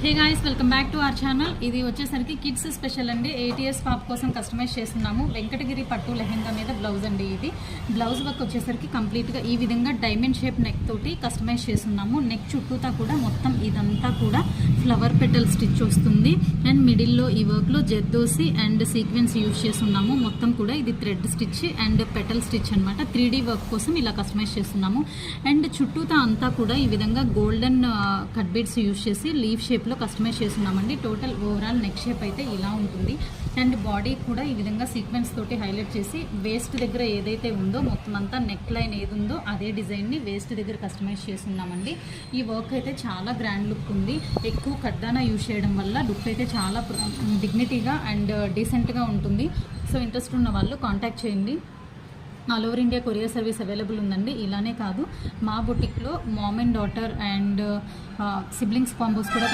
Hey guys, welcome back to our channel. ఇది వచ్చేసరికి kids special అండి. 8 years పాప కోసం కస్టమైజ్ చేస్తున్నాము. వెంకటగిరి పట్టు లెహెంగా మీద బ్లౌజ్ అండి. ఇది బ్లౌజ్ వర్క్ వచ్చేసరికి కంప్లీట్గా ఈ విధంగా డైమండ్ షేప్ నెక్ తోటి కస్టమైజ్ చేస్తున్నాము. నెక్ చుట్టూతా కూడా మొత్తం ఇదంతా కూడా ఫ్లవర్ పెటల్ స్టిచ్ వస్తుంది. అండ్ మిడిల్లో ఈ వర్క్లో జెర్దోసి అండ్ సీక్వెన్స్ యూజ్ చేస్తున్నాము. మొత్తం కూడా ఇది thread stitch and petal stitch అనమాట. 3D వర్క్ కోసం ఇలా కస్టమైజ్ చేస్తున్నాము. అండ్ చుట్టూతా అంతా కూడా ఈ విధంగా గోల్డెన్ కట్ బీడ్స్ యూజ్ చేసి లీఫ్ షేప్లో కస్టమైజ్ చేస్తున్నామండి. టోటల్ ఓవరాల్ నెక్ షేప్ అయితే ఇలా ఉంటుంది. అండ్ బాడీ కూడా ఈ విధంగా సీక్వెన్స్ తోటి హైలైట్ చేసి వేస్ట్ దగ్గర ఏదైతే ఉందో మొత్తం అంతా నెక్ లైన్ ఏది ఉందో అదే డిజైన్ని వేస్ట్ దగ్గర కస్టమైజ్ చేస్తున్నామండి. ఈ వర్క్ అయితే చాలా గ్రాండ్ లుక్ ఉంది. ఎక్కువ కడ్డానా యూజ్ చేయడం వల్ల లుక్ అయితే చాలా డిగ్నిటీగా అండ్ డీసెంట్గా ఉంటుంది. సో ఇంట్రెస్ట్ ఉన్న వాళ్ళు కాంటాక్ట్ చేయండి. All over India courier service available ఉందండి. ఇలానే కాదు, మా బొటిక్లో mom and daughter and siblings combos కూడా